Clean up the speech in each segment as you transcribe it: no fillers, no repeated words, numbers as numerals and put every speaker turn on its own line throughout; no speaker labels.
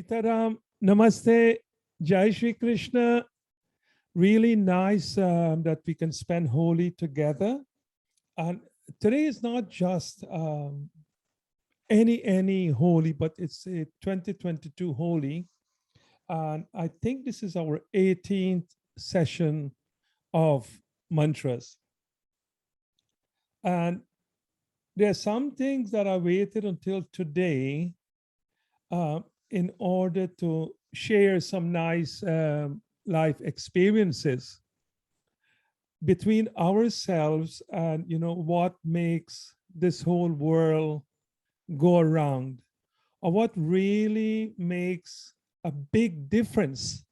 Sitaram, Namaste, Jai Shri Krishna. Really nice that we can spend Holi together. And today is not just any Holi, but it's a 2022 Holi. And I think this is our 18th session of mantras. And there are some things that I waited until today in order to share some nice life experiences between ourselves and what makes this whole world go around, or what really makes a big difference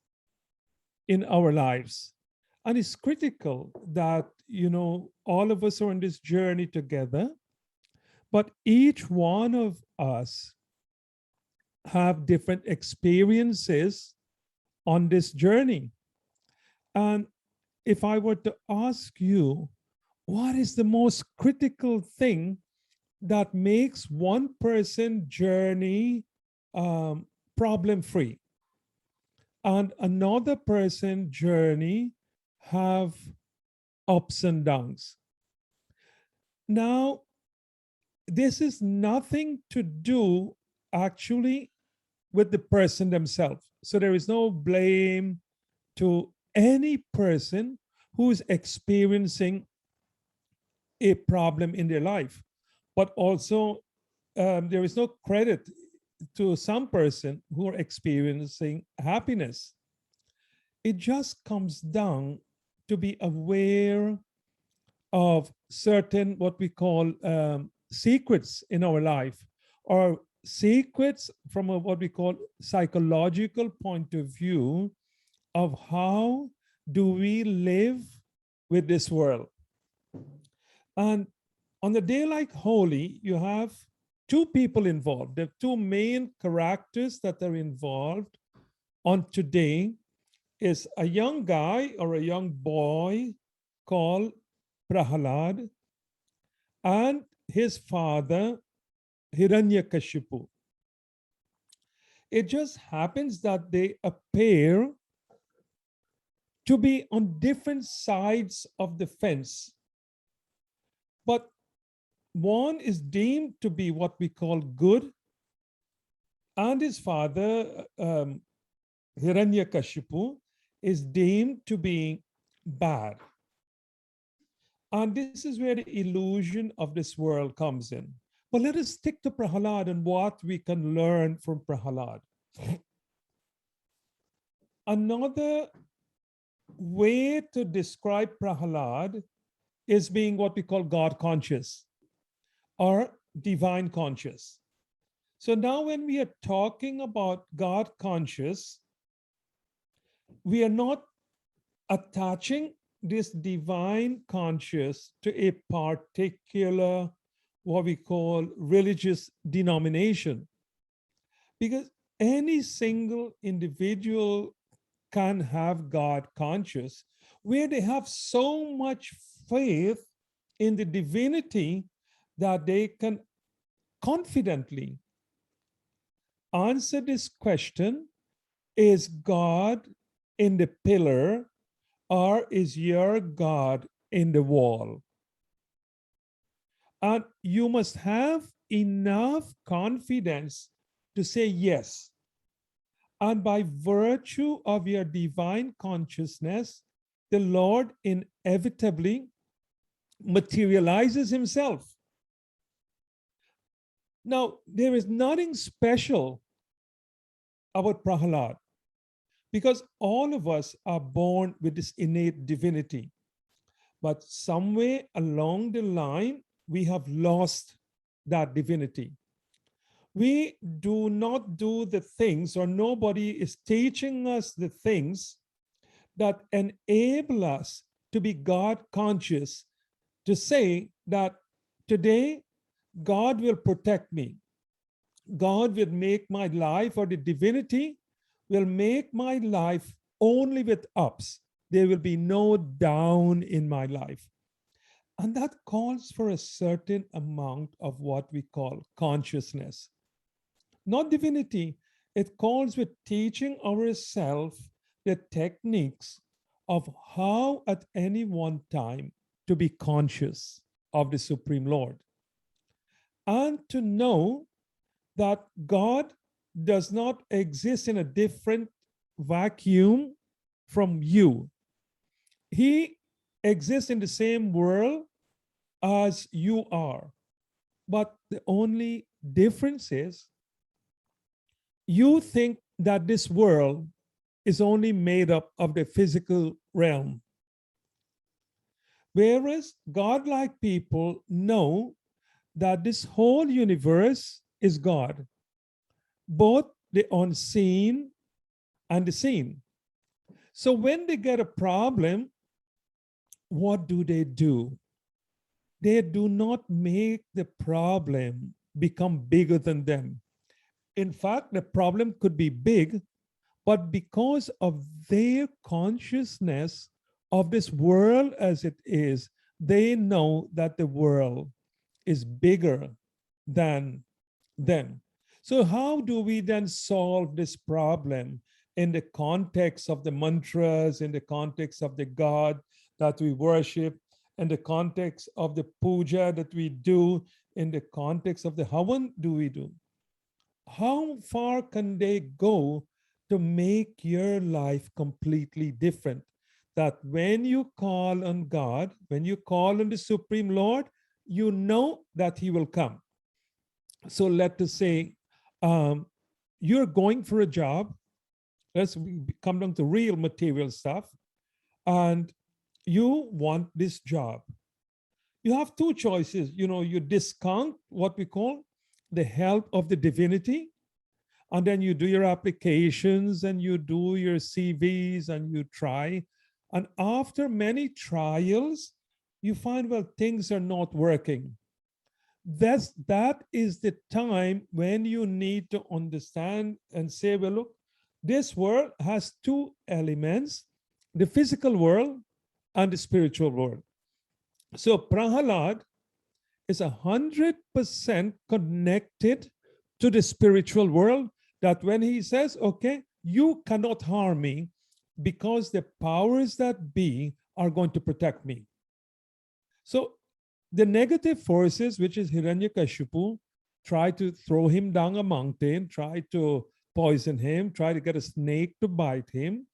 in our lives. And it's critical that all of us are on this journey together, but each one of us have different experiences on this journey. And if I were to ask you, what is the most critical thing that makes one person journey problem free and another person journey have ups and downs? Now, this is nothing to do actually with the person themselves. So there is no blame to any person who is experiencing a problem in their life. But also, there is no credit to some person who are experiencing happiness. It just comes down to be aware of certain what we call secrets in our life, or secrets from what we call psychological point of view of how do we live with this world. And on a day like Holi, you have two people involved. The two main characters that are involved on today is a young guy or a young boy called Prahalad and his father Hiranyakashipu. It just happens that they appear to be on different sides of the fence. But one is deemed to be what we call good, and his father, Hiranyakashipu, is deemed to be bad. And this is where the illusion of this world comes in. But let us stick to Prahalad and what we can learn from Prahalad. Another way to describe Prahalad is being what we call God conscious or divine conscious. So now when we are talking about God conscious, we are not attaching this divine conscious to a particular what we call religious denomination, because any single individual can have God conscious where they have so much faith in the divinity that they can confidently answer this question: is God in the pillar, or is your God in the wall? And you must have enough confidence to say yes. And by virtue of your divine consciousness, the Lord inevitably materializes himself. Now, there is nothing special about Prahalad, because all of us are born with this innate divinity. But somewhere along the line, we have lost that divinity. We do not do the things, or nobody is teaching us the things that enable us to be God conscious, to say that today God will protect me. God will make my life, or the divinity will make my life only with ups. There will be no down in my life. And that calls for a certain amount of what we call consciousness. Not divinity. It calls with teaching ourselves the techniques of how at any one time to be conscious of the Supreme Lord and to know that God does not exist in a different vacuum from you. He exists in the same world as you are. But the only difference is you think that this world is only made up of the physical realm. Whereas godlike people know that this whole universe is God, both the unseen and the seen. So when they get a problem, what do? They do not make the problem become bigger than them. In fact, the problem could be big, but because of their consciousness of this world as it is, they know that the world is bigger than them. So, how do we then solve this problem in the context of the mantras, in the context of the God that we worship, in the context of the puja that we do, in the context of the havan do we do? How far can they go to make your life completely different? That when you call on God, when you call on the Supreme Lord, you know that He will come. So let us say um, you're going for a job. Let's come down to real material stuff. And you want this job. You have two choices. You discount what we call the help of the divinity, and then you do your applications and you do your CVs and you try. And after many trials, you find, well, things are not working. That is the time when you need to understand and say, well, look, this world has two elements, the physical world and the spiritual world. So Prahalad is 100% connected to the spiritual world, that when he says, okay, you cannot harm me because the powers that be are going to protect me. So the negative forces, which is Hiranyakashipu, try to throw him down a mountain, try to poison him, try to get a snake to bite him.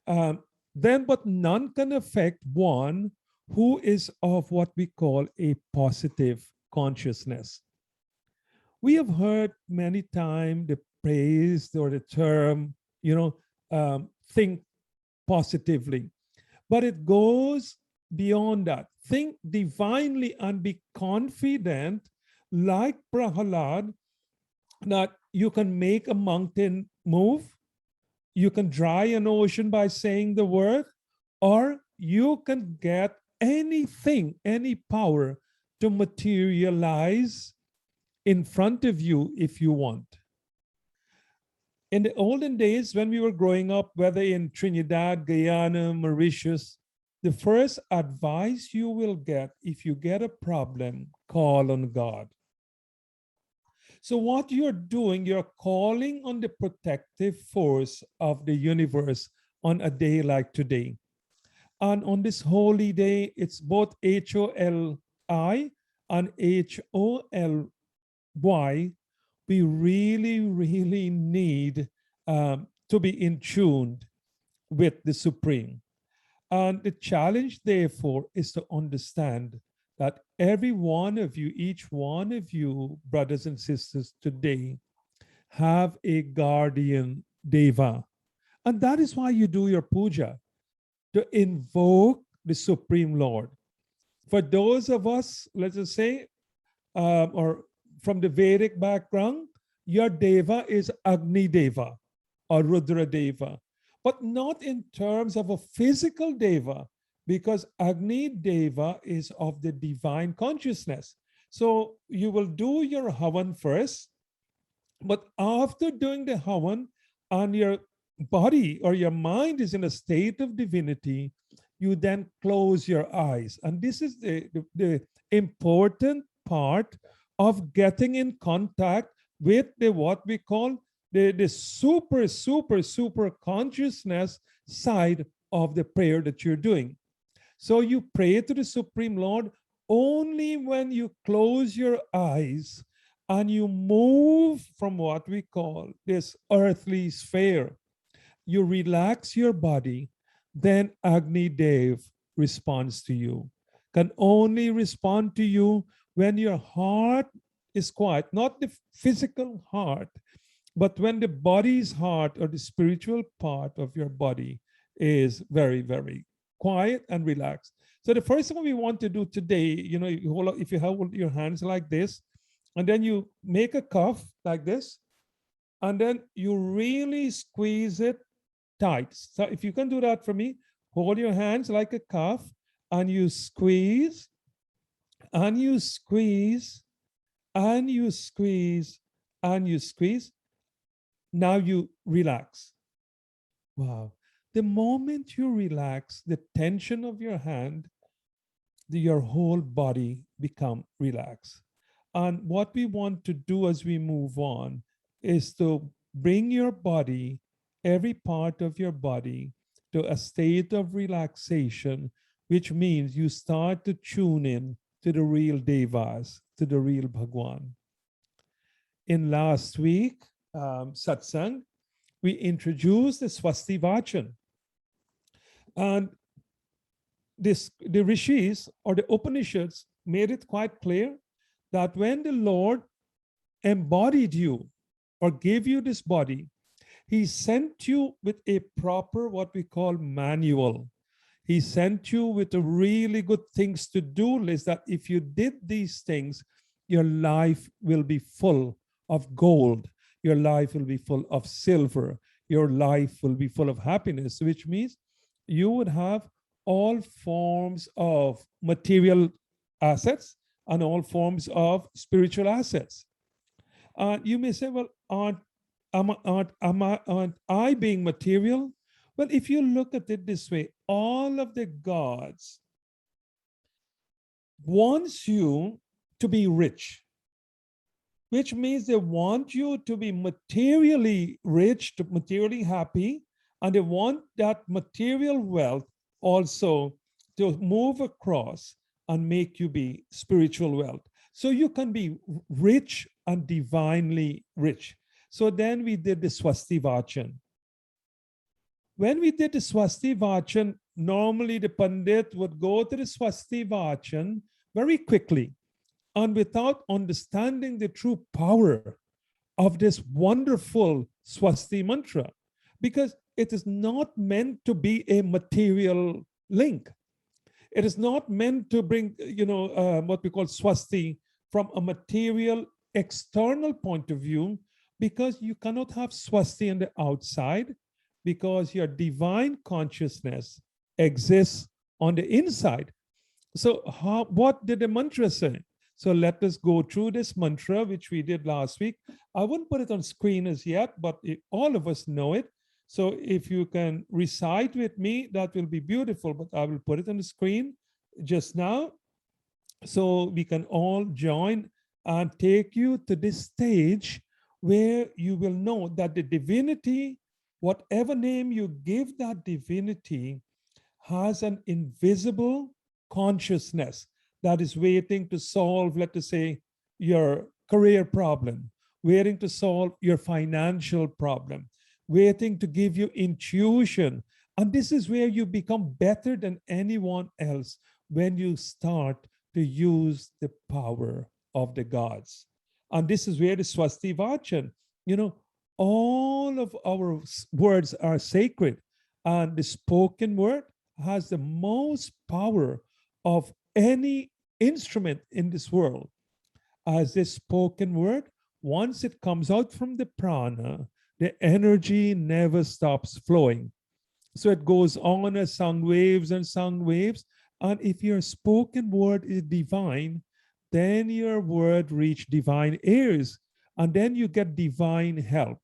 But none can affect one who is of what we call a positive consciousness. We have heard many times the praise or the term, think positively, but it goes beyond that. Think divinely and be confident, like Prahalad, that you can make a mountain move, you can dry an ocean by saying the word, or you can get anything, any power to materialize in front of you if you want. In the olden days, when we were growing up, whether in Trinidad, Guyana, Mauritius, the first advice you will get if you get a problem, call on God. So, what you're doing, you're calling on the protective force of the universe on a day like today. And on this holy day, it's both HOLI and HOLY. We really, really need to be in tune with the Supreme. And the challenge, therefore, is to understand that every one of you, each one of you, brothers and sisters, today have a guardian deva. And that is why you do your puja, to invoke the Supreme Lord. For those of us, let's just say, or from the Vedic background, your deva is Agni Deva or Rudra Deva, but not in terms of a physical deva, because Agni Deva is of the divine consciousness. So you will do your Havan first, but after doing the Havan and your body or your mind is in a state of divinity, you then close your eyes. And this is the important part of getting in contact with the what we call the super, super, super consciousness side of the prayer that you're doing. So you pray to the Supreme Lord only when you close your eyes and you move from what we call this earthly sphere. You relax your body, then Agni Dev responds to you. Can only respond to you when your heart is quiet, not the physical heart, but when the body's heart or the spiritual part of your body is very, very quiet and relaxed. So the first thing we want to do today, if you hold your hands like this, and then you make a cuff like this, and then you really squeeze it tight. So if you can do that for me, hold your hands like a cuff, and you squeeze, and you squeeze, and you squeeze, and you squeeze. Now you relax. Wow. The moment you relax the tension of your hand, your whole body become relaxed. And what we want to do as we move on is to bring your body, every part of your body, to a state of relaxation, which means you start to tune in to the real Devas, to the real Bhagwan. In last week, satsang, we introduced the Swasti Vachan. And the rishis or the Upanishads made it quite clear that when the Lord embodied you or gave you this body, he sent you with a proper, what we call manual. He sent you with a really good things to do list that if you did these things, your life will be full of gold. Your life will be full of silver. Your life will be full of happiness, which means you would have all forms of material assets and all forms of spiritual assets. You may say, well, aren't I being material? Well, if you look at it this way, all of the gods wants you to be rich, which means they want you to be materially rich, to materially happy, and they want that material wealth also to move across and make you be spiritual wealth. So you can be rich and divinely rich. So then we did the Swasti Vachan. When we did the Swasti Vachan, normally the Pandit would go to the Swasti Vachan very quickly and without understanding the true power of this wonderful Swasti mantra, because it is not meant to be a material link. It is not meant to bring, what we call Swasti from a material external point of view, because you cannot have Swasti on the outside, because your divine consciousness exists on the inside. So what did the mantra say? So let us go through this mantra, which we did last week. I wouldn't put it on screen as yet, but all of us know it. So if you can recite with me, that will be beautiful, but I will put it on the screen just now so we can all join and take you to this stage where you will know that the divinity, whatever name you give that divinity, has an invisible consciousness that is waiting to solve, let us say, your career problem, waiting to solve your financial problem, waiting to give you intuition. And this is where you become better than anyone else, when you start to use the power of the gods. And this is where the Swasti Vachan, all of our words are sacred, and the spoken word has the most power of any instrument in this world. As this spoken word, once it comes out from the prana, the energy never stops flowing. So it goes on as sound waves and sound waves. And if your spoken word is divine, then your word reach divine ears, and then you get divine help.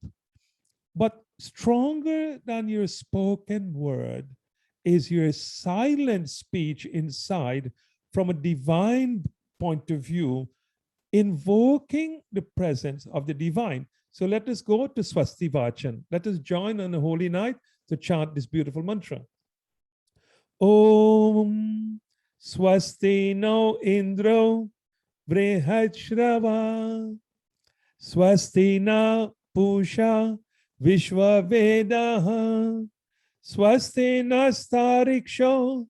But stronger than your spoken word is your silent speech inside, from a divine point of view, invoking the presence of the divine. So let us go to Swasti Vachan. Let us join on a holy night to chant this beautiful mantra. Om Swasti no Indro Vrihachrava Swasti na Pusha Vishwavedaha Swasti nastariksho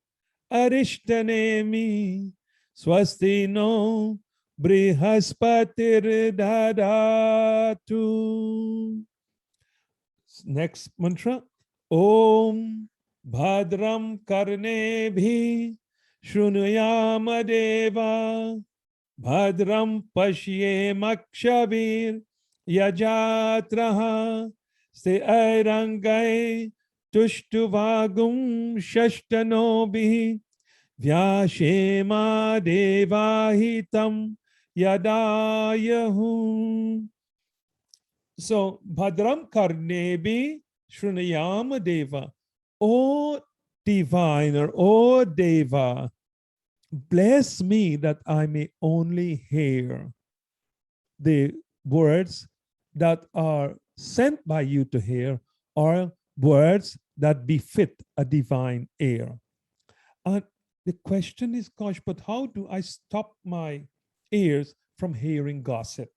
Arishtanemi Swasti no Brihaspatir Dadatu. Next mantra. Om Bhadram Karnebhi Shrunuyama Deva Bhadram Pashyemakshabir Yajatraha Ste Airangai Tushtuvagum Shashtanobi Vyashema Devahitam Yadayahu. So, Bhadram Karnebi Shrunayama Deva. O divine or O Deva, bless me that I may only hear the words that are sent by you to hear, or words that befit a divine ear. And the question is, gosh, but how do I stop my ears from hearing gossip?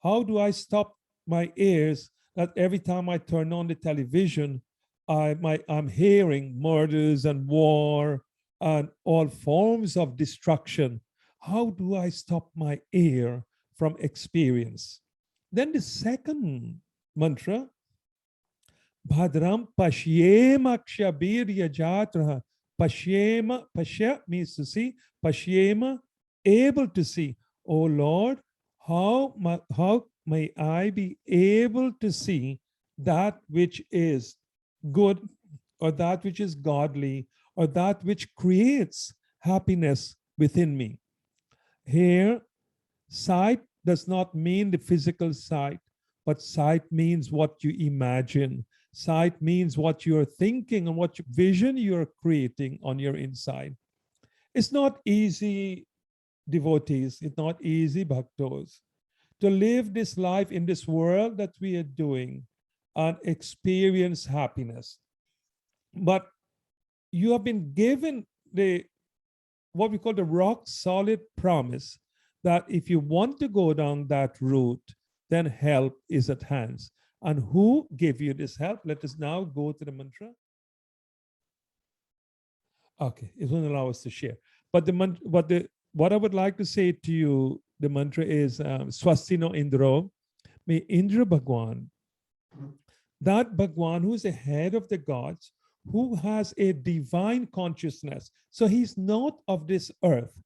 How do I stop my ears that every time I turn on the television, I'm hearing murders and war and all forms of destruction? How do I stop my ear from experience? Then the second mantra, Bhadram Pashyema Kshabirya Jatraha. Pashyema, Pashya means to see, Pashyema, able to see. Oh Lord, how may I be able to see that which is good, or that which is godly, or that which creates happiness within me? Here, sight does not mean the physical sight, but sight means what you imagine. Sight means what you're thinking and what vision you're creating on your inside. It's not easy, devotees, it's not easy, bhaktos, to live this life in this world that we are doing and experience happiness. But you have been given the what we call the rock solid promise that if you want to go down that route, then help is at hand. And who gave you this help? Let us now go to the mantra. Okay, it won't allow us to share. But what I would like to say to you, the mantra is Swastino Indro. May Indra Bhagwan, that Bhagwan who is the head of the gods, who has a divine consciousness. So he's not of this earth,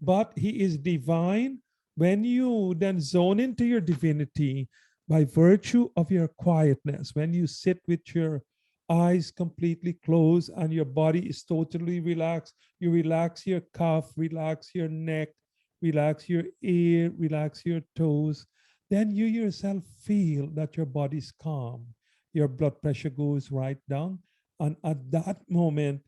but he is divine. When you then zone into your divinity by virtue of your quietness, when you sit with your eyes completely closed and your body is totally relaxed, you relax your cuff, relax your neck, relax your ear, relax your toes, then you yourself feel that your body is calm. Your blood pressure goes right down. And at that moment,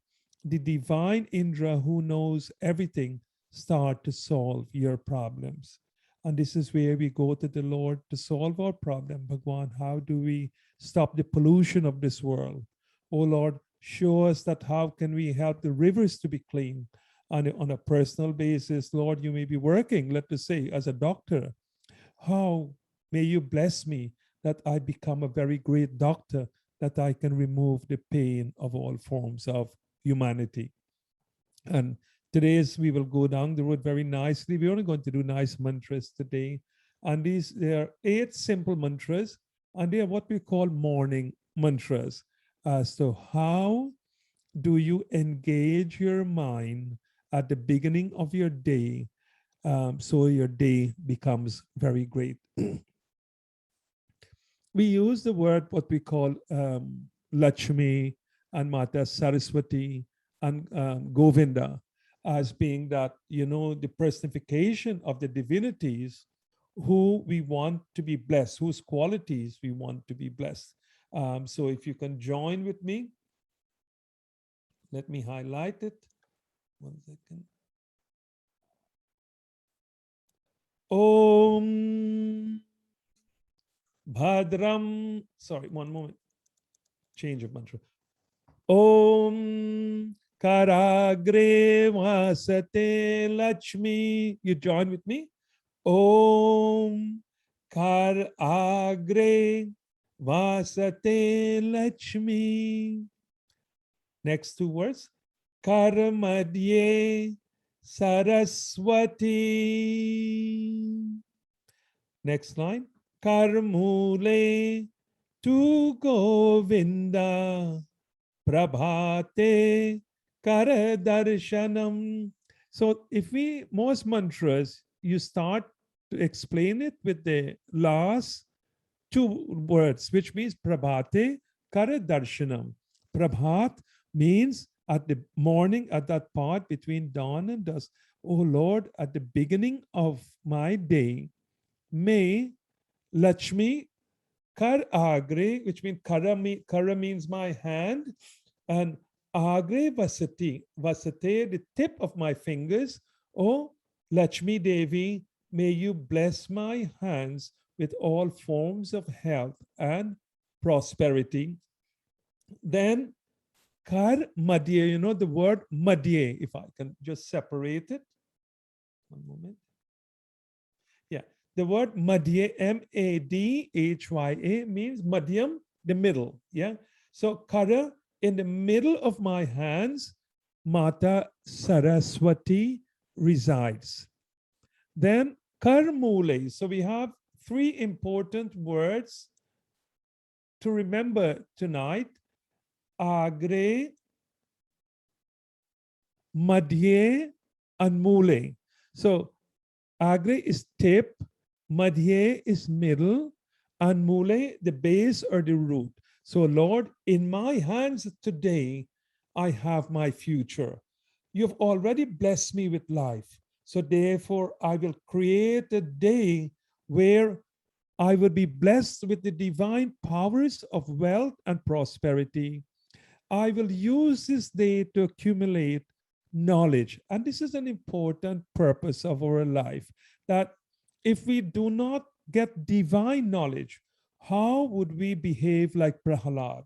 the divine Indra who knows everything start to solve your problems. And this is where we go to the Lord to solve our problem. Bhagwan, how do we stop the pollution of this world? Oh Lord, show us that how can we help the rivers to be clean. And on a personal basis, Lord, you may be working, let us say, as a doctor. How may you bless me that I become a very great doctor, that I can remove the pain of all forms of humanity. And today's we will go down the road very nicely. We're only going to do nice mantras today. And there are 8 simple mantras, and they are what we call morning mantras. So how do you engage your mind at the beginning of your day, so your day becomes very great? We use the word what we call Lakshmi and Mata Saraswati and Govinda as being that, the personification of the divinities who we want to be blessed, whose qualities we want to be blessed. So if you can join with me, let me highlight it. 1 second. Om Bhadram. Sorry, one moment. Change of mantra. Om Karagre Vasate Lakshmi. You join with me. Om Karagre Vasate Lakshmi. Next two words. Karmadye Saraswati. Next line. Karmule tu Govinda Prabhate Karadarshanam. So if we, most mantras, you start to explain it with the last two words, which means Prabhate Karadarshanam. Prabhat means at the morning, at that part between dawn and dusk. Oh Lord, at the beginning of my day, may Lakshmi Kar Agre, which means Kara means my hand, and Agre Vasati, Vasate, the tip of my fingers. Oh, Lakshmi Devi, may you bless my hands with all forms of health and prosperity. Then Kar Madhye, you know the word Madhye, if I can just separate it. One moment. Yeah, the word Madhye, Madhya, means Madhyam, the middle. Yeah, so Kara, in the middle of my hands, Mata Saraswati resides. Then Karmule. So we have three important words to remember tonight. Agre, Madhye, and Mule. So Agre is tip, Madhye is middle, and Mule the base or the root. So Lord, in my hands today, I have my future. You've already blessed me with life. So therefore, I will create a day where I will be blessed with the divine powers of wealth and prosperity. I will use this day to accumulate knowledge. And this is an important purpose of our life, that if we do not get divine knowledge, how would we behave like Prahalad?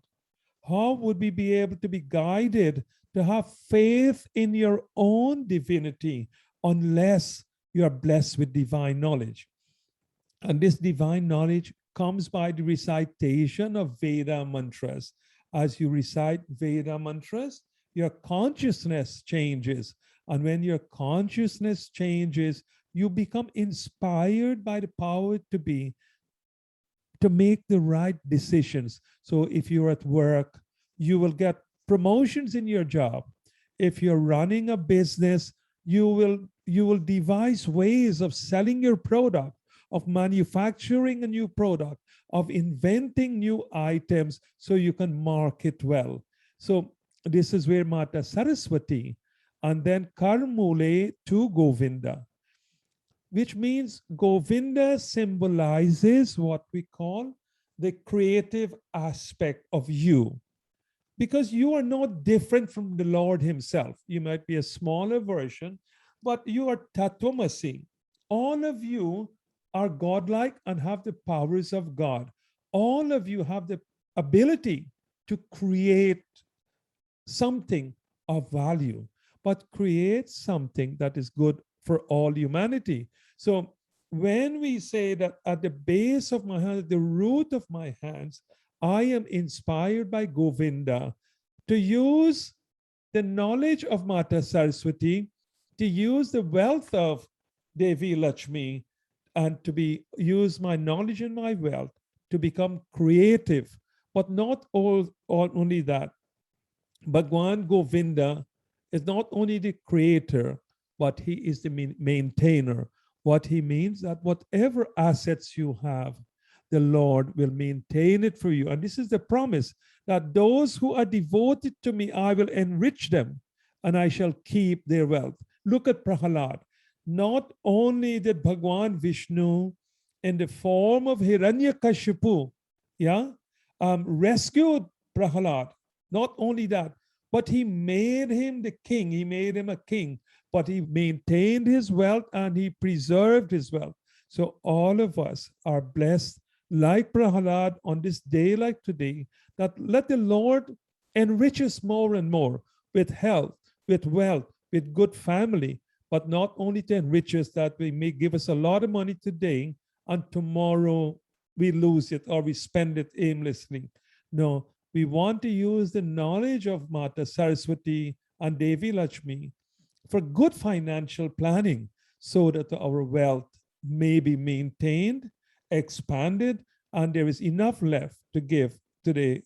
How would we be able to be guided to have faith in your own divinity unless you are blessed with divine knowledge? And this divine knowledge comes by the recitation of Veda mantras. As you recite Veda mantras, your consciousness changes. And when your consciousness changes, you become inspired by the power to be, to make the right decisions. So if you're at work, you will get promotions in your job. If you're running a business, you will devise ways of selling your product, of manufacturing a new product, of inventing new items so you can market well. So this is where Mata Saraswati, and then Karmule to Govinda, which means Govinda symbolizes what we call the creative aspect of you. Because you are not different from the Lord himself. You might be a smaller version, but you are Tattvamasi. All of you are godlike and have the powers of God. All of you have the ability to create something of value, but create something that is good for all humanity. So when we say that at the base of my hand, at the root of my hands, I am inspired by Govinda to use the knowledge of Mata Saraswati, to use the wealth of Devi Lakshmi, and to use my knowledge and my wealth to become creative. But not only that. Bhagwan Govinda is not only the creator, but he is the maintainer. What he means that whatever assets you have, the Lord will maintain it for you. And this is the promise that those who are devoted to me, I will enrich them and I shall keep their wealth. Look at Prahalad. Not only did Bhagwan Vishnu, in the form of Hiranyakashipu, rescued Prahalad. Not only that, but he made him the king. He made him a king, but he maintained his wealth and he preserved his wealth. So all of us are blessed like Prahalad on this day like today, that let the Lord enrich us more and more with health, with wealth, with good family, but not only to enrich us that we may give us a lot of money today and tomorrow we lose it or we spend it aimlessly. No, we want to use the knowledge of Mata Saraswati and Devi Lakshmi for good financial planning so that our wealth may be maintained, expanded, and there is enough left to give to the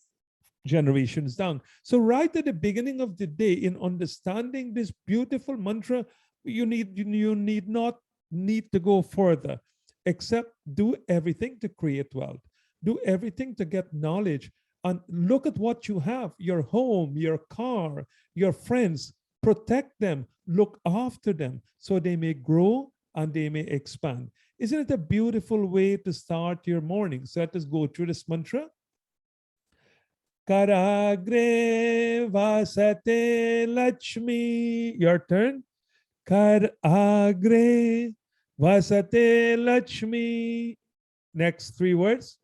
generations down. So, right at the beginning of the day, in understanding this beautiful mantra, you need not need to go further, except do everything to create wealth, do everything to get knowledge, and look at what you have: your home, your car, your friends. Protect them, look after them, so they may grow and they may expand. Isn't it a beautiful way to start your morning? So let us go through this mantra. Karagre vasate Lakshmi. Your turn. Karagre vasate Lakshmi. Next three words.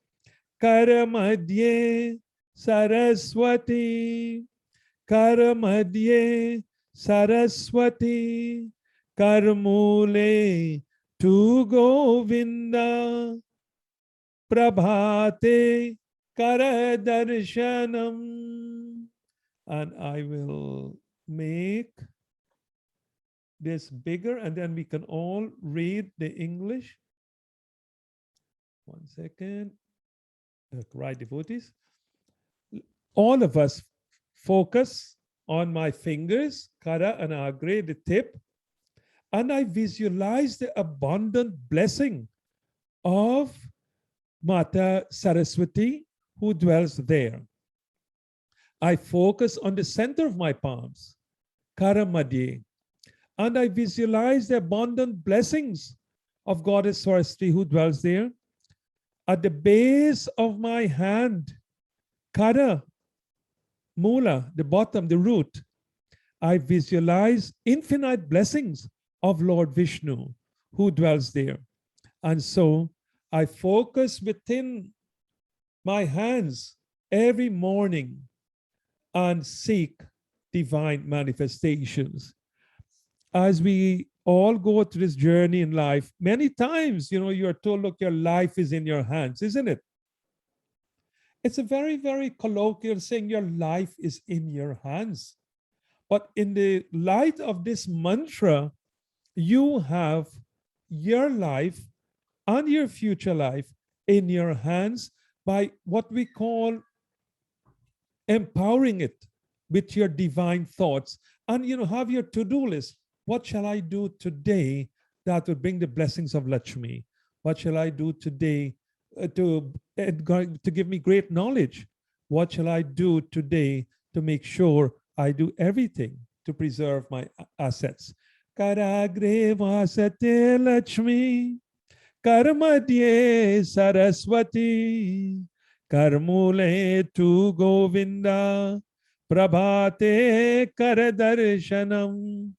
Karamadye Saraswati. Karamadye Saraswati. Karmule tu Govinda. Prabhate Karadarshanam. And I will make this bigger and then we can all read the English. 1 second. Right, devotees. All of us focus on my fingers, Kara and Agre, the tip, and I visualize the abundant blessing of Mata Saraswati who dwells there. I focus on the center of my palms, Karamadye, and I visualize the abundant blessings of Goddess Saraswati who dwells there. At the base of my hand, Kara, Mula, the bottom, the root, I visualize infinite blessings of Lord Vishnu who dwells there. And so I focus within my hands every morning and seek divine manifestations. As we all go through this journey in life, many times, you're told, look, your life is in your hands, isn't it? It's a very, very colloquial saying, your life is in your hands. But in the light of this mantra, you have your life and your future life in your hands by what we call empowering it with your divine thoughts. And have your to-do list. What shall I do today that will bring the blessings of Lakshmi? What shall I do today to give me great knowledge? What shall I do today to make sure I do everything to preserve my assets? Karagre vasate Lakshmi, Karmadye Saraswati, Karmule tu Govinda, Prabhate Karadarshanam.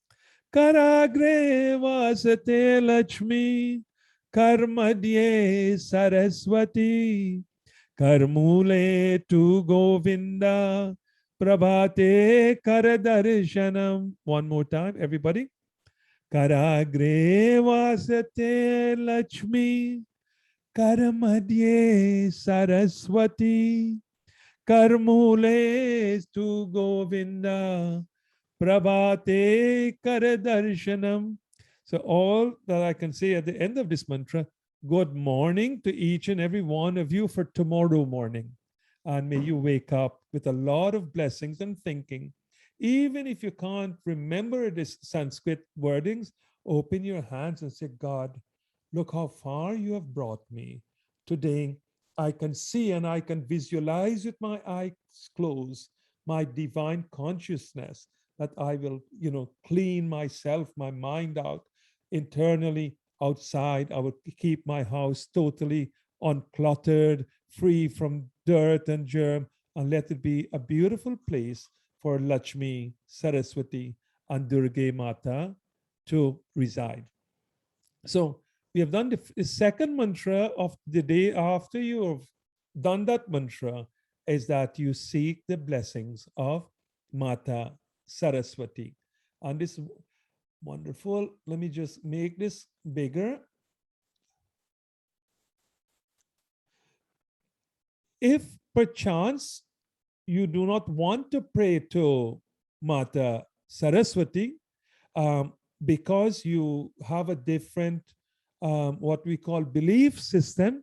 Karagre vasate Lakshmi, Karmadye Saraswati, Karmule tu Govinda, Prabhate Karadarshanam. One more time, everybody. Karagre vasate Lakshmi, Karamadye Saraswati, Karmule tu Govinda, Prabhate Karadarshanam. So all that I can say at the end of this mantra, good morning to each and every one of you for tomorrow morning. And may you wake up with a lot of blessings and thinking. Even if you can't remember this Sanskrit wordings, open your hands and say, God, look how far you have brought me. Today, I can see and I can visualize with my eyes closed my divine consciousness that I will, clean myself, my mind out internally, outside. I will keep my house totally uncluttered, free from dirt and germ, and let it be a beautiful place for Lakshmi, Saraswati, and Durga Mata to reside. So We have done the second mantra of the day after you have done that mantra is that you seek the blessings of Mata Saraswati. And this wonderful, let me just make this bigger. If perchance you do not want to pray to Mata Saraswati, because you have a different, what we call belief system,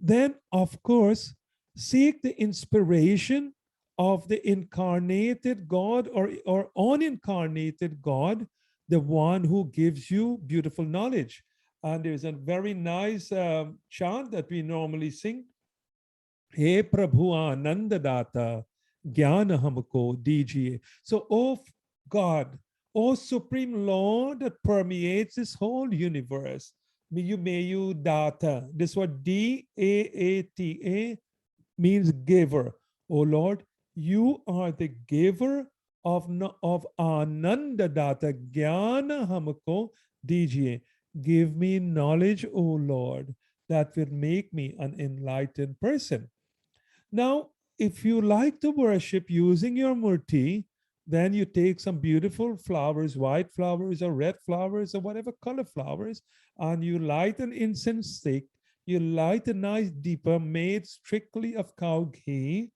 then of course seek the inspiration of the incarnated God or unincarnated God, the one who gives you beautiful knowledge. And there's a very nice chant that we normally sing. He Prabhu Ananda Data, Jnana Hamko Dijiye. So, oh God, oh Supreme Lord that permeates this whole universe, may you data. This word D-A-A-T-A means giver. Oh Lord, you are the giver of Ananda Data, Jnana Hamko Dijiye. Give me knowledge, O Lord, that will make me an enlightened person. Now, if you like to worship using your murti, then you take some beautiful flowers, white flowers or red flowers or whatever color flowers, and you light an incense stick. You light a nice deepa made strictly of cow ghee.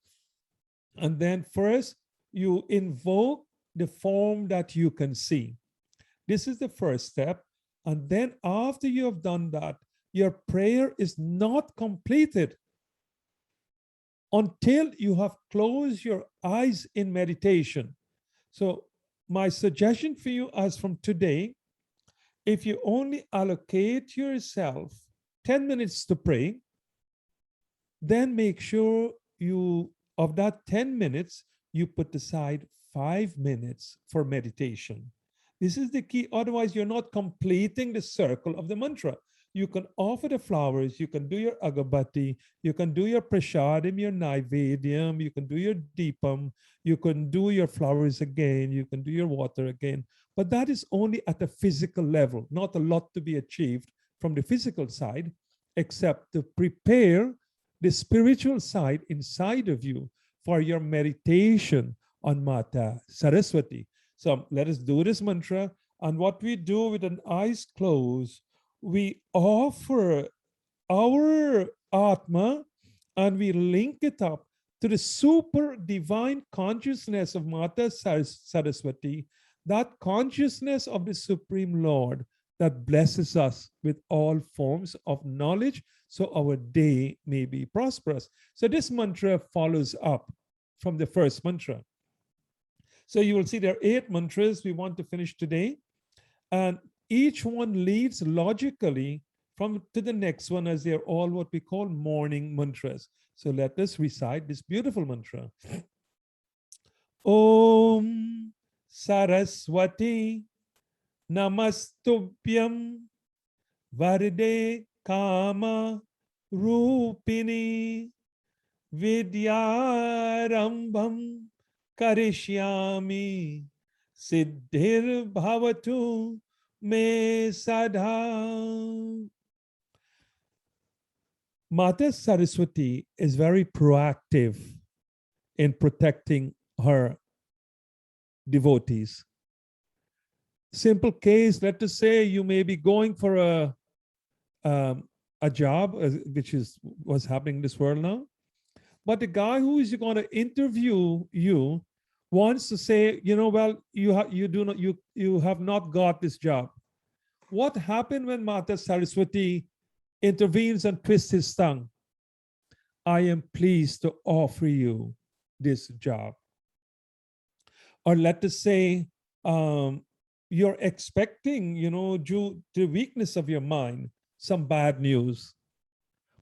And then first you invoke the form that you can see. This is the first step. And then after you have done that, your prayer is not completed until you have closed your eyes in meditation. So my suggestion for you as from today, if you only allocate yourself 10 minutes to pray, then make sure you, of that 10 minutes, you put aside 5 minutes for meditation. This is the key. Otherwise, you're not completing the circle of the mantra. You can offer the flowers, you can do your agabati, you can do your prasadam, your naivedyam, you can do your deepam, you can do your flowers again, you can do your water again. But that is only at a physical level, not a lot to be achieved from the physical side, except to prepare the spiritual side inside of you for your meditation on Mata Saraswati. So let us do this mantra. And what we do with an eyes closed, we offer our Atma and we link it up to the super divine consciousness of Mata Saraswati, that consciousness of the Supreme Lord that blesses us with all forms of knowledge so our day may be prosperous. So this mantra follows up from the first mantra. So you will see there are 8 mantras we want to finish today. And each one leads logically from to the next one, as they're all what we call morning mantras. So let us recite this beautiful mantra. Om Saraswati Namastubhyam Varde Kama Rupini Vidyarambham Karishyami Siddhir Bhavatu Me Sadha. Mata Saraswati is very proactive in protecting her devotees. Simple case, let us say you may be going for a job, which is what's happening in this world now. But the guy who is going to interview you wants to say, you know, well, you have not got this job. What happened when Mata Saraswati intervenes and twists his tongue? I am pleased to offer you this job. Or let us say you're expecting, you know, due to the weakness of your mind, some bad news.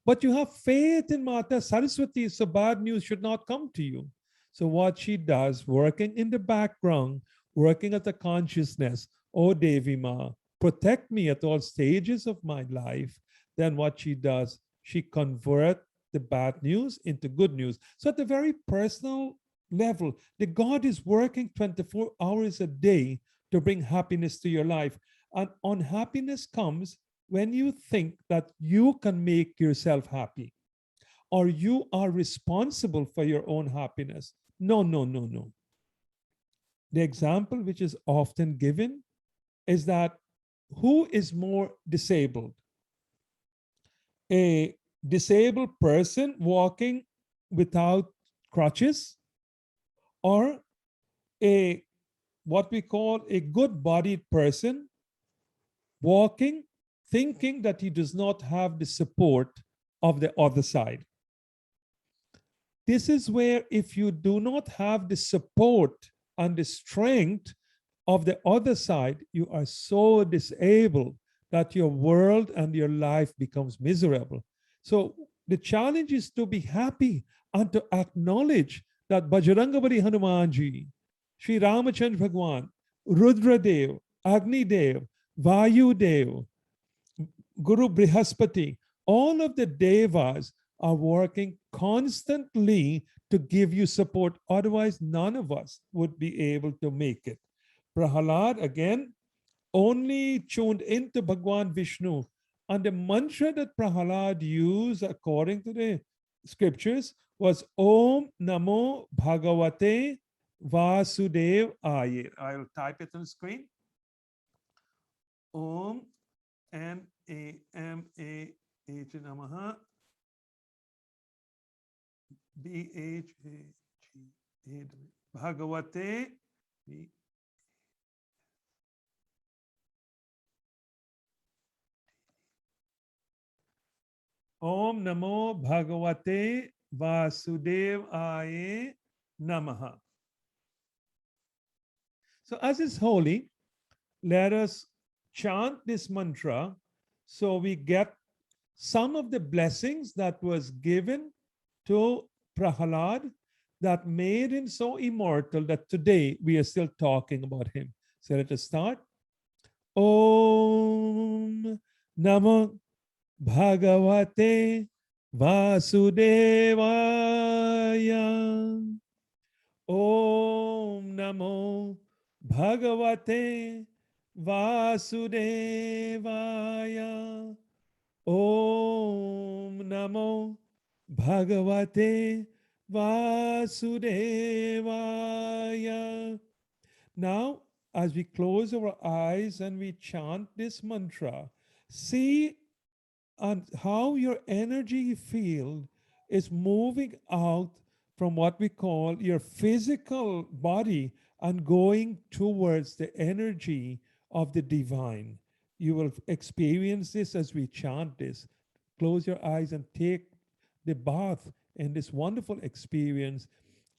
But you have faith in Mata Saraswati, so bad news should not come to you. So what she does, working in the background, working at the consciousness, oh Devi Ma, protect me at all stages of my life. Then what she does, she converts the bad news into good news. So at the very personal level, the God is working 24 hours a day to bring happiness to your life. And unhappiness comes when you think that you can make yourself happy or you are responsible for your own happiness. No, no, no, no. The example which is often given is that who is more disabled? A disabled person walking without crutches, or a what we call a good bodied person walking thinking that he does not have the support of the other side. This is where, if you do not have the support and the strength of the other side, you are so disabled that your world and your life becomes miserable. So the challenge is to be happy and to acknowledge that Bajrangabali Hanumanji, Sri Ramachandra Bhagwan, Rudra Dev, Agni Dev, Vayu Dev, Guru Brihaspati, all of the devas are working constantly to give you support. Otherwise, none of us would be able to make it. Prahalad, again, only tuned into Bhagwan Vishnu. And the mantra that Prahalad used, according to the scriptures, was Om Namo Bhagavate Vasudev Aye. I'll type it on the screen. Om N-A-M-A-H Namaha B-H-A-G Bhagavate Om Namo Bhagavate Vasudevaya Namaha. So as is holy, let us chant this mantra so we get some of the blessings that was given to Prahalad that made him so immortal that today we are still talking about him. So let us start. Om Namo Bhagavate Vasudevaya. Om Namo Bhagavate Vasudevaya. Om Namo Bhagavate Vasudevaya. Now, as we close our eyes and we chant this mantra, see how your energy field is moving out from what we call your physical body and going towards the energy of the divine. You will experience this as we chant this. Close your eyes and take the bath in this wonderful experience.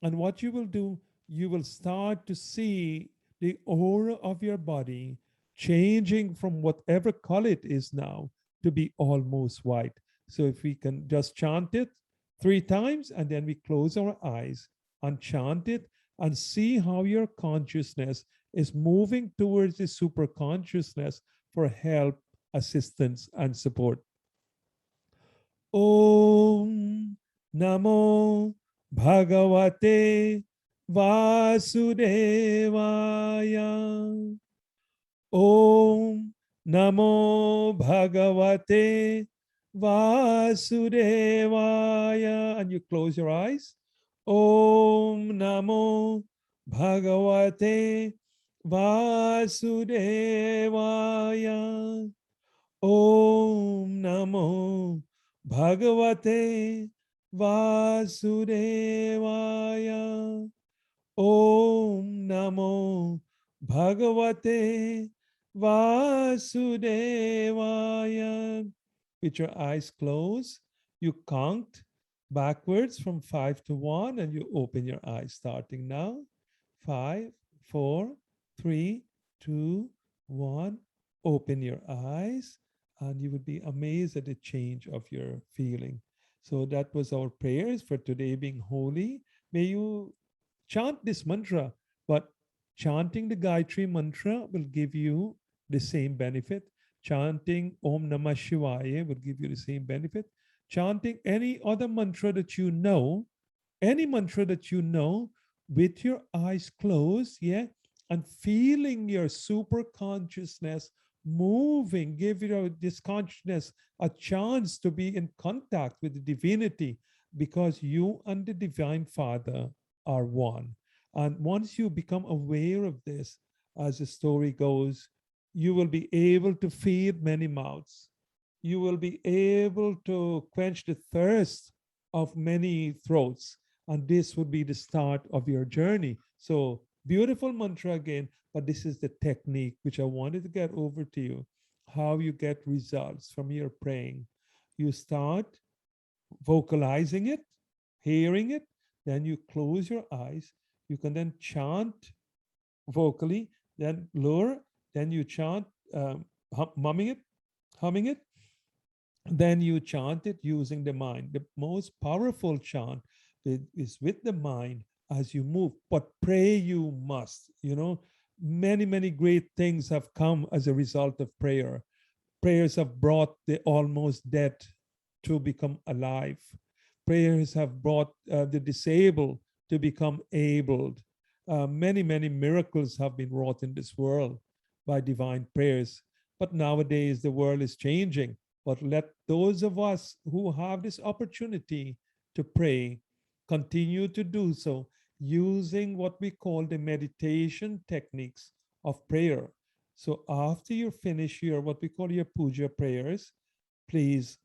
And what you will do, you will start to see the aura of your body changing from whatever color it is now to be almost white. So if we can just chant it 3 times and then we close our eyes and chant it and see how your consciousness is moving towards the super consciousness for help, assistance, and support. Om Namo Bhagavate Vasudevaya. Om Namo Bhagavate Vasudevaya. And you close your eyes. Om Namo Bhagavate Vasudevaya. Om Namo Bhagavate Vasudevaya. Om Namo Bhagavate Vasudevaya. With your eyes closed, you count backwards from 5 to 1 and you open your eyes starting now. 5, 4, 3, 2, 1. Open your eyes and you would be amazed at the change of your feeling. So that was our prayers for today being holy. May you chant this mantra, but chanting the Gayatri Mantra will give you the same benefit. Chanting Om Namah Shivaya will give you the same benefit. Chanting any other mantra that you know, any mantra that you know, with your eyes closed, yeah, and feeling your super consciousness moving, give this consciousness a chance to be in contact with the divinity, because you and the Divine Father are one. And once you become aware of this, as the story goes, you will be able to feed many mouths. You will be able to quench the thirst of many throats. And this would be the start of your journey. So, beautiful mantra again, but this is the technique which I wanted to get over to you. How you get results from your praying. You start vocalizing it, hearing it, then you close your eyes. You can then chant vocally, then lower, then you chant, mumming it, humming it, then you chant it using the mind. The most powerful chant is with the mind as you move, but pray you must. Many, many great things have come as a result of prayer. Prayers have brought the almost dead to become alive. Prayers have brought the disabled to become abled. Many, many miracles have been wrought in this world by divine prayers. But nowadays, the world is changing. But let those of us who have this opportunity to pray continue to do so using what we call the meditation techniques of prayer. So after you finish your what we call your puja prayers, please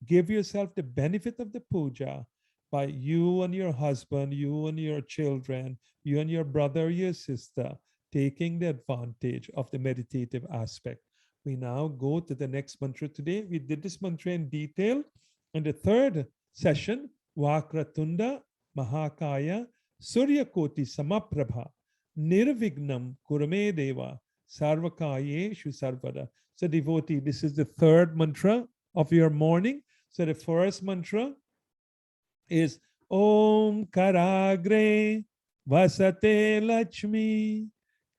give yourself the benefit of the puja by you and your husband, you and your children, you and your brother, your sister, taking the advantage of the meditative aspect. We now go to the next mantra today. We did this mantra in detail in the third session, Vakratunda Mahakaya Suryakoti Samaprabha Nirvignam Kurame Deva Sarvakayeshu Sarvada. So, devotee, this is the third mantra of your morning. So, the first mantra is Om Karagre Vasate Lakshmi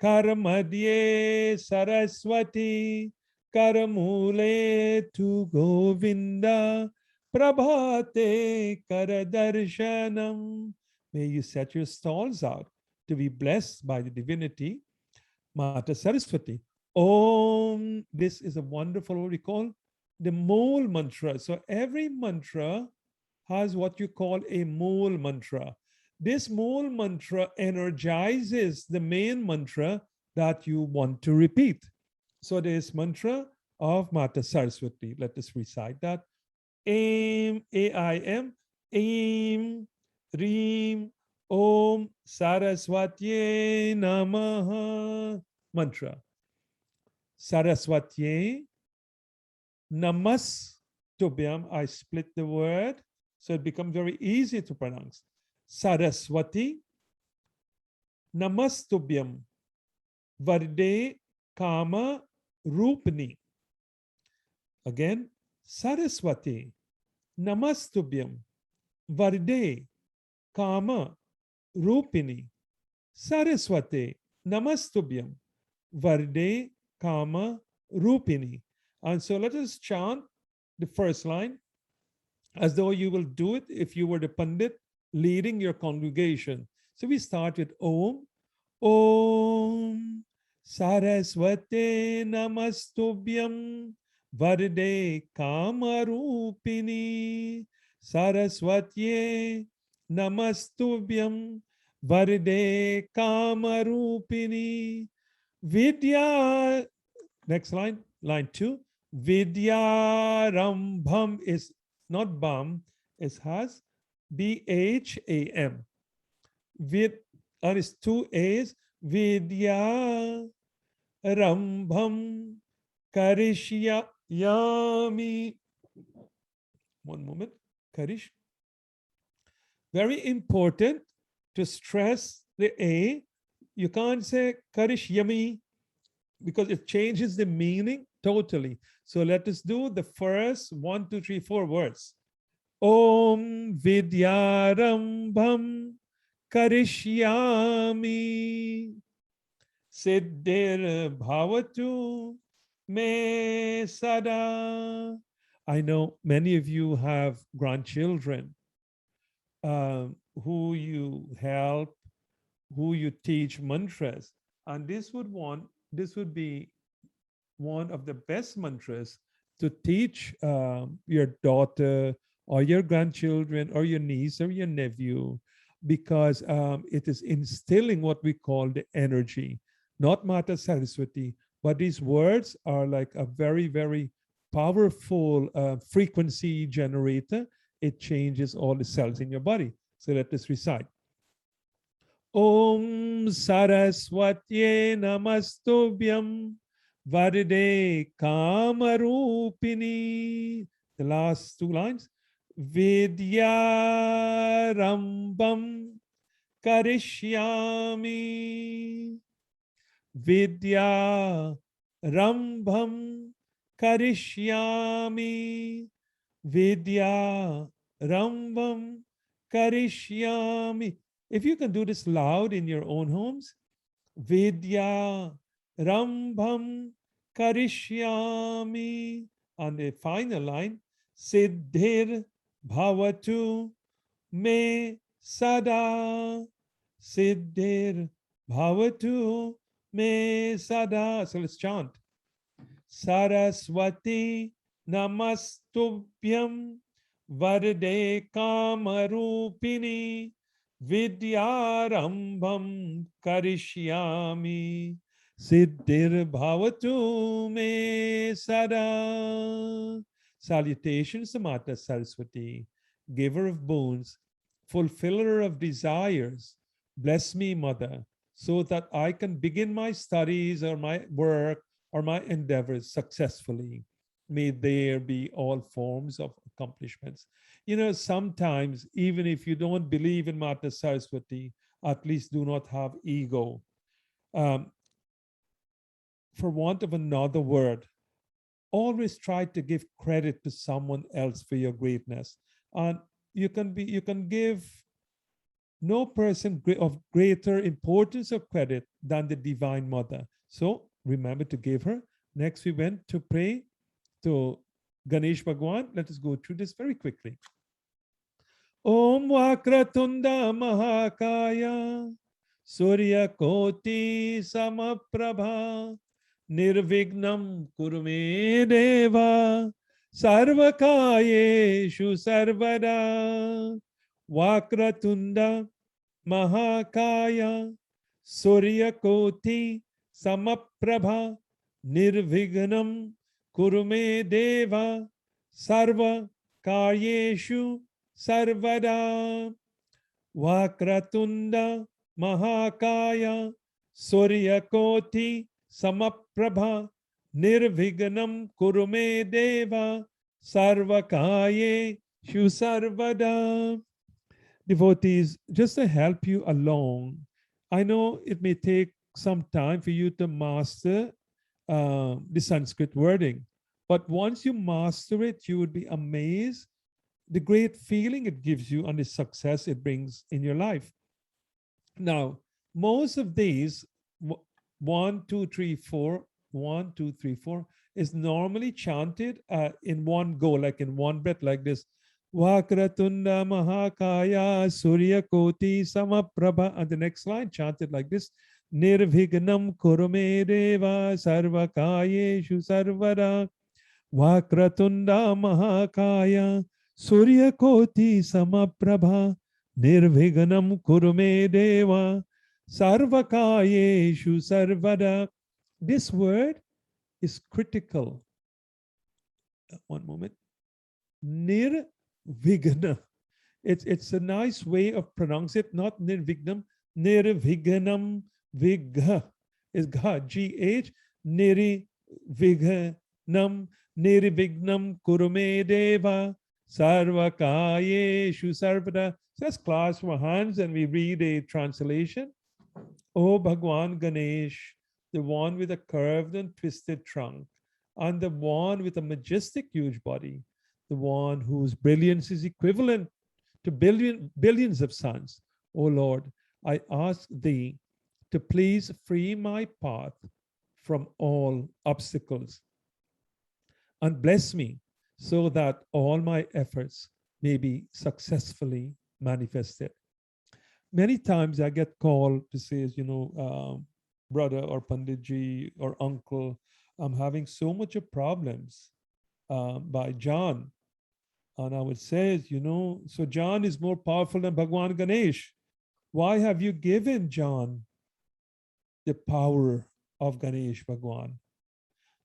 Karamadye Saraswati Karamule tu Govinda Prabhate Karadarshanam. May you set your stalls out to be blessed by the divinity, Mata Saraswati. Om. This is a wonderful, what we call the mole mantra. So every mantra has what you call a mole mantra. This mole mantra energizes the main mantra that you want to repeat. So this mantra of Mata Saraswati. Let us recite that. Aim, A-I-M, Aim, Reem, Om Saraswatye Namaha. Mantra. Saraswatye Namas Tubhyam. I split the word so it becomes very easy to pronounce. Saraswati Namastubhyam Varde Kama Rupni. Again, Saraswati Namastubhyam Varde Kama Rupini. Saraswati Namastubhyam Varde Kama Rupini. And so let us chant the first line as though you will do it if you were the Pandit leading your congregation. So we start with Om. Om Saraswate Namastubhyam Varde Kamarupini. Saraswatye Namastubhyam Varde Kamarupini. Vidya. Next line, line 2. Vidya Rambham is not bam, it has BHAM. Vid, and it's 2 A's. Vidya Rambham Karishyami. One moment. Karish. Very important to stress the A. You can't say Karishyami because it changes the meaning totally. So let us do the first 1, 2, 3, 4 words. Om Vidyarambham Karishyami Siddhir Bhavatu Me Sada. I know many of you have grandchildren who you help, who you teach mantras, and this would be one of the best mantras to teach your daughter or your grandchildren or your niece or your nephew, because it is instilling what we call the energy, not Mata Saraswati, but these words are like a very, very powerful frequency generator. It changes all the cells in your body. So let us recite. Om Saraswatye Namastobhyam Varde Kamarupini. The last two lines. Vidyarambam Karishyami. Vidya Rambham Karishyami. Vidya Rambham Karishyami. If you can do this loud in your own homes, Vidya Rambham Karishyami. On the final line, Siddhir Bhavatu Me Sada. Siddhir Bhavatu Me Sada. So let's chant. Saraswati Namastubhyam Varde Kamarupini Vidyarambham Karishyami Siddhir Bhavatu Me Sada. Salutations to Mata Saraswati, giver of boons, fulfiller of desires. Bless me, Mother, so that I can begin my studies or my work or my endeavors successfully. May there be all forms of accomplishments. You know, sometimes, even if you don't believe in Mata Saraswati, at least do not have ego. For want of another word, always try to give credit to someone else for your greatness. And you can give no person of greater importance or credit than the Divine Mother. So remember to give her. Next, we went to pray to Ganesh Bhagwan. Let us go through this very quickly. Om Vakratunda Mahakaya Surya Koti Samaprabha Nirvignam Kurume Deva Sarvakayeshu Sarvada. Vakratunda Mahakaya Surya Koti Samaprabha Nirvignam Kurume Deva Sarva Karyeshu Sarvada. Vakratunda Mahakaya Surya Koti Samaprabha Nirvignam Kurume Deva Sarvakaye Shu Sarvada. Devotees, just to help you along, I know it may take some time for you to master the Sanskrit wording, but once you master it, you would be amazed the great feeling it gives you and the success it brings in your life. Now, most of these, 1, 2, 3, 4, 1, 2, 3, 4, is normally chanted in one go, like in one breath, like this. Vakratunda Mahakaya Surya Koti Samaprabha. And the next line chanted like this. Nirvignam Kurume Deva Sarvakayeshu Sarvara. Vakratunda Mahakaya Surya Koti Samaprabha Nirvignam Kurume Deva Sarvakayeshu Sarvada. This word is critical. One moment. Nirvigna. It's a nice way of pronouncing it, not nirvignam. Nirvignam vigha is Gha, G-H. Nirvignam. Nirvignam Kurume Deva Sarvakayeshu Sarvada. So let's clasp our hands and we read a translation. O Bhagwan Ganesh, the one with a curved and twisted trunk, and the one with a majestic huge body, the one whose brilliance is equivalent to billions of suns. O Lord, I ask thee to please free my path from all obstacles and bless me so that all my efforts may be successfully manifested. Many times I get called to say, brother or Panditji or uncle, I'm having so much of problems by John. And I would say, so John is more powerful than Bhagwan Ganesh. Why have you given John the power of Ganesh Bhagwan?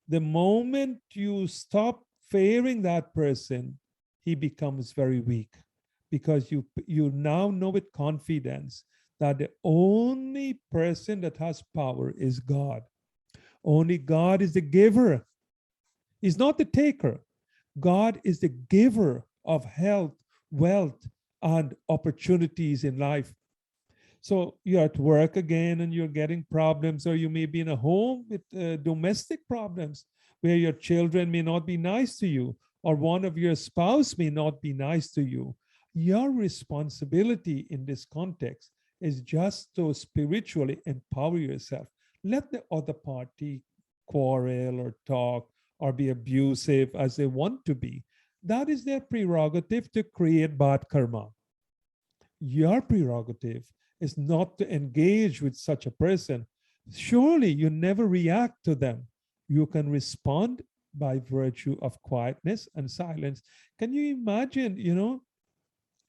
The moment you stop fearing that person, he becomes very weak, because you now know with confidence that the only person that has power is God. Only God is the giver. He's not the taker. God is the giver of health, wealth, and opportunities in life. So you're at work again and you're getting problems, or you may be in a home with domestic problems where your children may not be nice to you, or one of your spouse may not be nice to you. Your responsibility in this context is just to spiritually empower yourself. Let the other party quarrel or talk or be abusive as they want to be. That is their prerogative to create bad karma. Your prerogative is not to engage with such a person. Surely you never react to them. You can respond by virtue of quietness and silence. Can you imagine,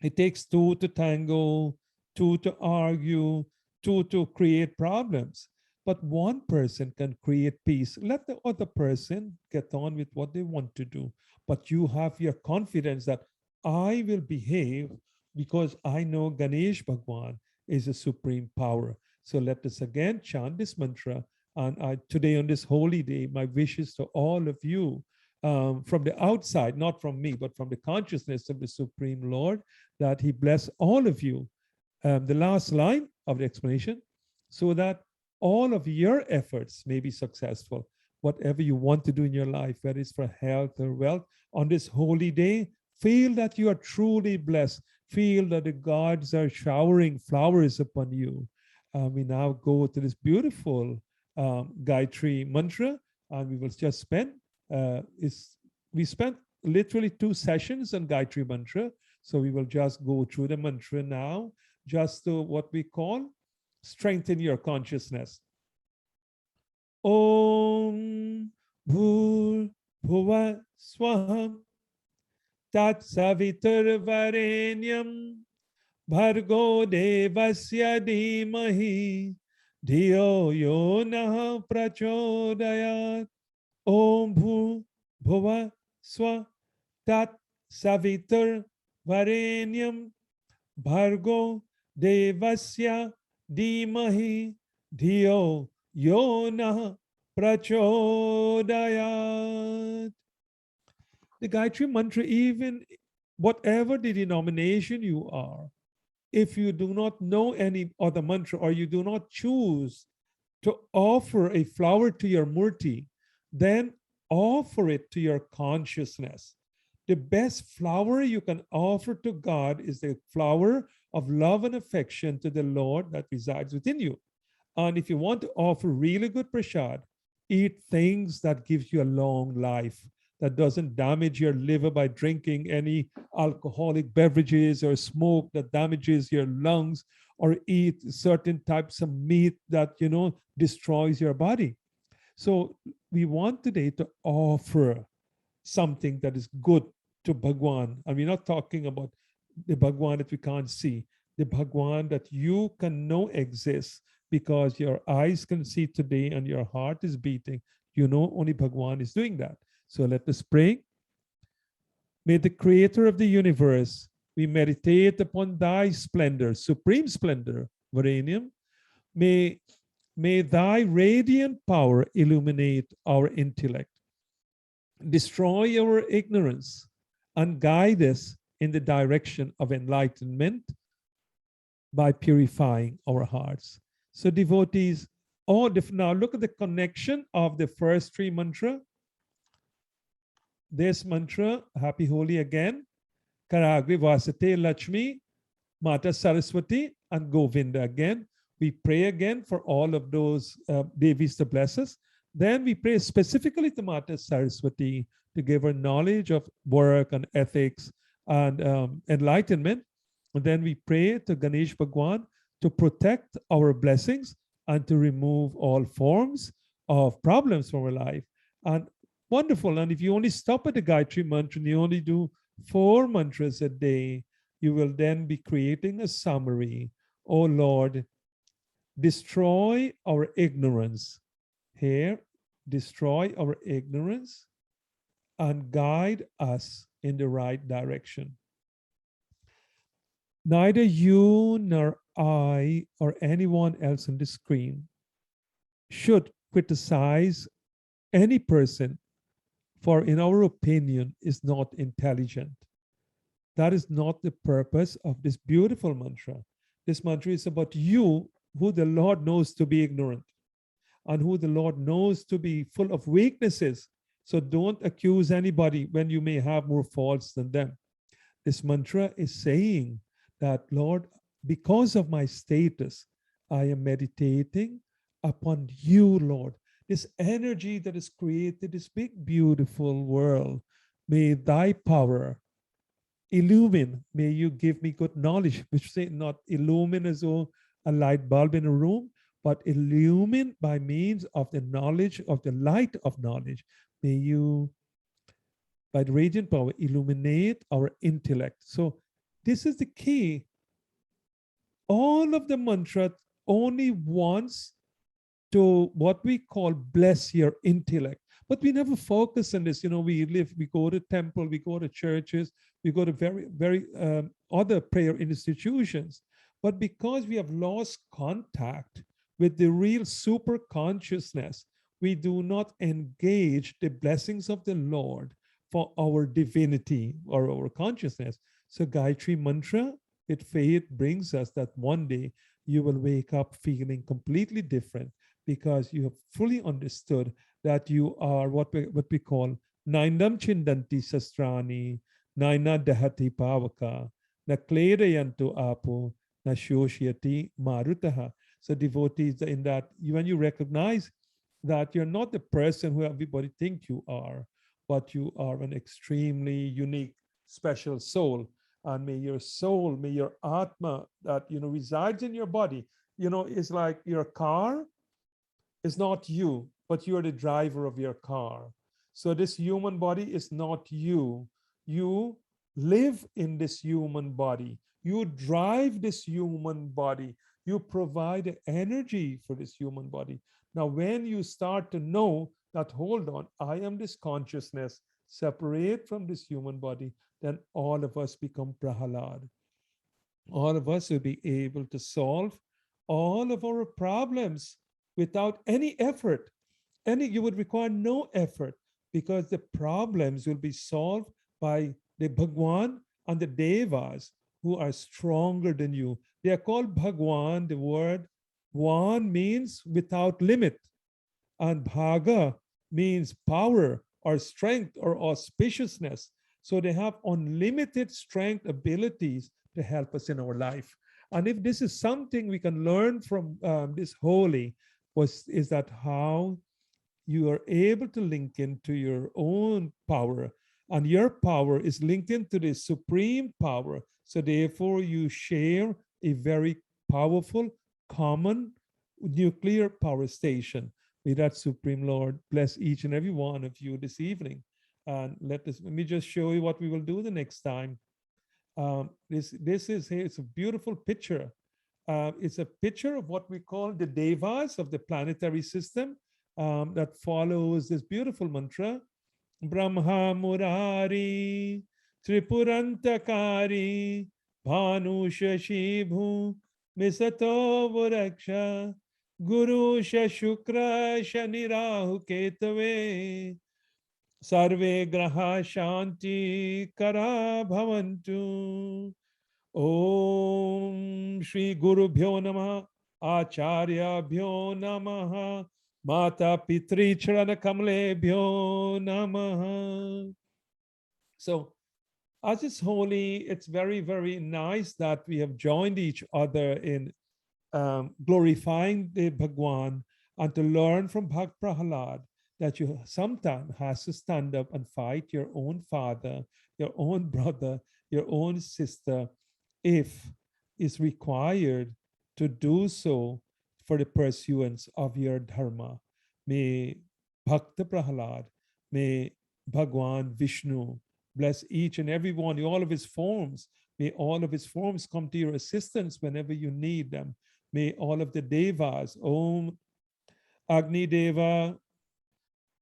it takes two to tango, two to argue, two to create problems. But one person can create peace. Let the other person get on with what they want to do. But you have your confidence that I will behave because I know Ganesh Bhagwan is a supreme power. So let us again chant this mantra. And today, on this holy day, my wishes to all of you from the outside, not from me, but from the consciousness of the Supreme Lord, that He bless all of you. The last line of the explanation, so that all of your efforts may be successful. Whatever you want to do in your life, whether it's for health or wealth, on this holy day, feel that you are truly blessed. Feel that the gods are showering flowers upon you. We now go to this beautiful Gayatri Mantra, and we will just spend, we spent literally 2 sessions on Gayatri Mantra. So we will just go through the mantra now, just to what we call strengthen your consciousness. Om Bhur Bhuva Swaham Tat Savitur Varenyam Bhargo Devasya Dhimahi Dhiyo Yo Nah Prachodayat. Om Bhur Bhuva Swah Tat Savitur Varenyam Bhargo Devasya Dhimahi Dhiyo Yo Nah Prachodayat. The Gayatri Mantra, even whatever the denomination you are, if you do not know any other mantra, or you do not choose to offer a flower to your murti, then offer it to your consciousness. The best flower you can offer to God is the flower of love and affection to the Lord that resides within you. And if you want to offer really good prasad, eat things that gives you a long life, that doesn't damage your liver by drinking any alcoholic beverages, or smoke that damages your lungs, or eat certain types of meat that destroys your body. So we want today to offer something that is good to Bhagwan. And we're not talking about the Bhagwan that we can't see, the Bhagwan that you can know exists because your eyes can see today and your heart is beating. Only Bhagwan is doing that. So let us pray. May the creator of the universe, we meditate upon thy splendor, supreme splendor, Varanium. May thy radiant power illuminate our intellect, destroy our ignorance, and guide us in the direction of enlightenment by purifying our hearts. So devotees, now look at the connection of the first 3 mantra. This mantra, happy Holi again, Karagri Vasate Lakshmi, Mata Saraswati, and Govinda again. We pray again for all of those Devis to bless us. Then we pray specifically to Mata Saraswati to give her knowledge of work and ethics and enlightenment. And then we pray to Ganesh Bhagwan to protect our blessings and to remove all forms of problems from our life. And wonderful. And if you only stop at the Gayatri Mantra and you only do 4 mantras a day, you will then be creating a summary. Oh Lord, destroy our ignorance. Here, destroy our ignorance and guide us in the right direction. Neither you nor I or anyone else on the screen should criticize any person, for in our opinion is not intelligent. That is not the purpose of this beautiful mantra. This mantra is about you, who the Lord knows to be ignorant and who the Lord knows to be full of weaknesses. So don't accuse anybody when you may have more faults than them. This mantra is saying that, Lord, because of my status, I am meditating upon you, Lord. This energy that has created this big, beautiful world. May thy power illumine. May you give me good knowledge, which say not illumine as though a light bulb in a room, but illumine by means of the knowledge of the light of knowledge. May you, by the radiant power, illuminate our intellect. So this is the key. All of the mantra only wants to what we call bless your intellect. But we never focus on this. We go to temple, we go to churches, we go to very other prayer institutions. But because we have lost contact with the real super consciousness, we do not engage the blessings of the Lord for our divinity or our consciousness. So Gayatri Mantra with faith brings us that one day you will wake up feeling completely different because you have fully understood that you are what we call Nainam Chindanti Sastrani, Naina Dahati Pavaka, Na Kledayantu Apu, Na Shoshyati Marutaha. So devotees, in that, when you recognize that you're not the person who everybody think you are, but you are an extremely unique, special soul. And may your soul, may your Atma that, resides in your body, is like your car is not you, but you're the driver of your car. So this human body is not you. You live in this human body. You drive this human body. You provide the energy for this human body. Now, when you start to know that, hold on, I am this consciousness separate from this human body, then all of us become Prahalad. All of us will be able to solve all of our problems without any effort. You would require no effort because the problems will be solved by the Bhagwan and the Devas who are stronger than you. They are called Bhagwan. The word Wan means without limit, and Bhaga means power or strength or auspiciousness. So they have unlimited strength abilities to help us in our life. And if this is something we can learn from this holy, is that how you are able to link into your own power, and your power is linked into the supreme power. So therefore, you share a very powerful common nuclear power station. May that Supreme Lord bless each and every one of you this evening. And let me just show you what we will do the next time. This is here. It's a beautiful picture. It's a picture of what we call the devas of the planetary system that follows this beautiful mantra. Brahma Murari, Tripurantakari, Bhanu Shashibhu, Misato Vuraksha, Guru Shukra Shani Rahu Ketave, Sarve Graha Shanti Kara Bhavantu. Om Shri Guru Bhyo Namaha, Acharya Bhyo Namaha, Mata Pitri Charana Kamle Bhyo Namaha. So, as is holy, it's very, very nice that we have joined each other in glorifying the Bhagwan and to learn from Bhag Prahalad that you sometimes has to stand up and fight your own father, your own brother, your own sister, if is required to do so for the pursuance of your dharma. May Bhakta Prahalad May Bhagwan Vishnu bless each and every one, all of his forms. May all of his forms come to your assistance whenever you need them. May all of the devas, Om Agni Deva,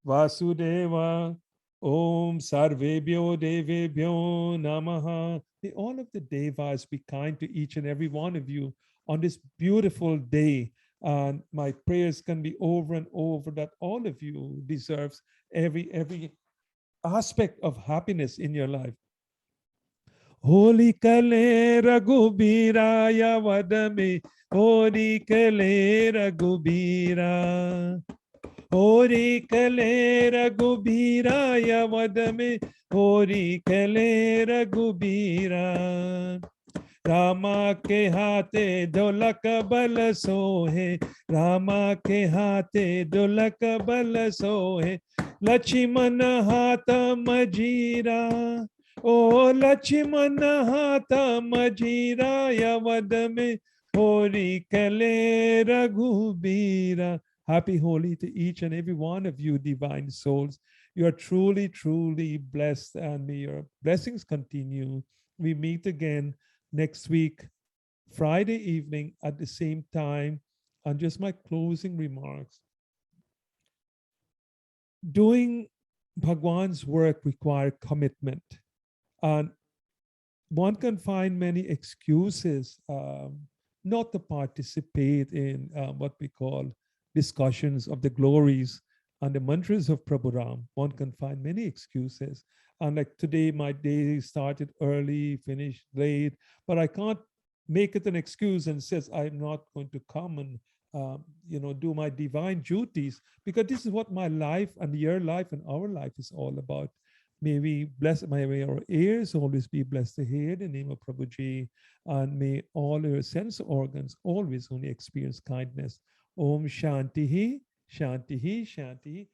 Vasudeva, Om Sarvebhyo Devebhyo Namaha. May all of the devas be kind to each and every one of you on this beautiful day. And my prayers can be over and over that all of you deserves every aspect of happiness in your life. Holy Kale Raghubiraya Vadame, Holy Kale Raghubira. Holy Kale Raghubiraya Vadame, Holy Kale Raghubira. Rama के हाथे ढोलक बल सोहे, रामा के हाथे ढोलक बल सोहे, लक्ष्मण हाथ मजीरा, ओ लक्ष्मण हाथ मजीरा, यवद में होरी कले रघुबीरा. Happy Holi to each and every one of you, divine souls. You are truly, truly blessed, and may your blessings continue. We meet again next week, Friday evening at the same time. And just my closing remarks. Doing Bhagwan's work requires commitment. And one can find many excuses not to participate in what we call discussions of the glories and the mantras of Prabhu Ram. One can find many excuses. And like today, my day started early, finished late, but I can't make it an excuse and says I'm not going to come and do my divine duties, because this is what my life and your life and our life is all about. May we bless, may our ears always be blessed to hear the name of Prabhuji, and may all your sense organs always only experience kindness. Om Shantihi, Shantihi, Shantihi.